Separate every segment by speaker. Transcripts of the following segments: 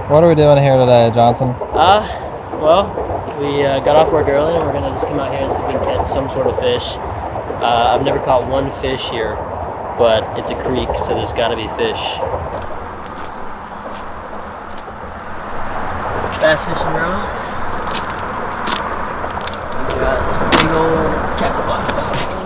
Speaker 1: What are we doing here today, Johnson?
Speaker 2: Well, we got off work early and we're gonna just come out here and see if we can catch some sort of fish. I've never caught one fish here, but it's a creek, so there's gotta be fish. Bass fishing rods. We got some big old CAHABAs.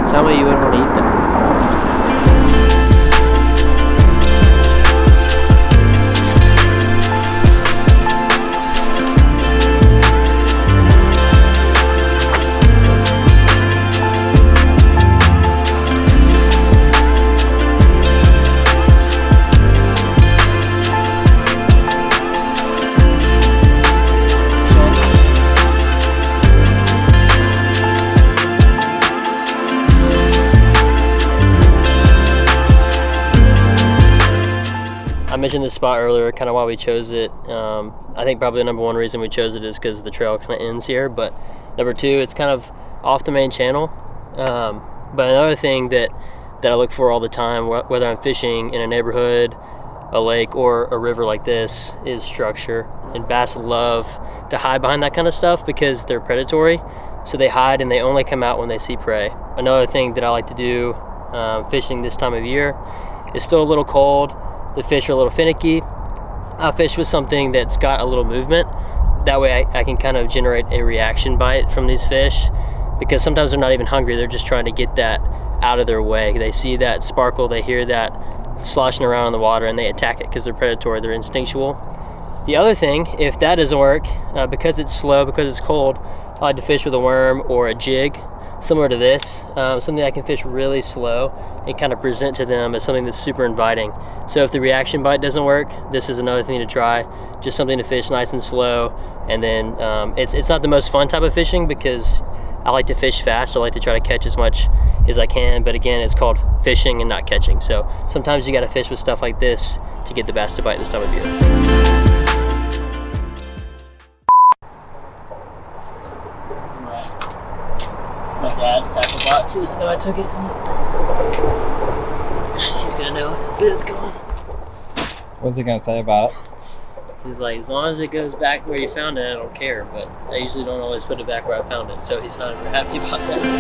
Speaker 2: Tell me you wouldn't want to eat that. I mentioned this spot earlier, kind of why we chose it. I think probably the number one reason we chose it is because the trail kind of ends here, but number two, it's kind of off the main channel. But another thing that I look for all the time, whether I'm fishing in a neighborhood, a lake, or a river like this, is structure. And bass love to hide behind that kind of stuff because they're predatory, so they hide and they only come out when they see prey. Another thing that I like to do fishing this time of year, it's still a little cold, the fish are a little finicky. I'll fish with something that's got a little movement. That way I can kind of generate a reaction bite from these fish, because sometimes they're not even hungry, they're just trying to get that out of their way. They see that sparkle, they hear that sloshing around in the water, and they attack it because they're predatory, they're instinctual. The other thing, if that doesn't work, because it's slow, because it's cold, I like to fish with a worm or a jig, similar to this, something I can fish really slow and kind of present to them as something that's super inviting. So if the reaction bite doesn't work, this is another thing to try, just something to fish nice and slow. And then it's not the most fun type of fishing because I like to fish fast, so I like to try to catch as much as I can, but again, it's called fishing and not catching. So sometimes you gotta fish with stuff like this to get the bass to bite this time of year. This is my dad's tackle box. He doesn't know I took it. He's gonna know that it's gone.
Speaker 1: What's he gonna say about it?
Speaker 2: He's like, as long as it goes back where you found it, I don't care. But I usually don't always put it back where I found it, so he's not ever happy about that.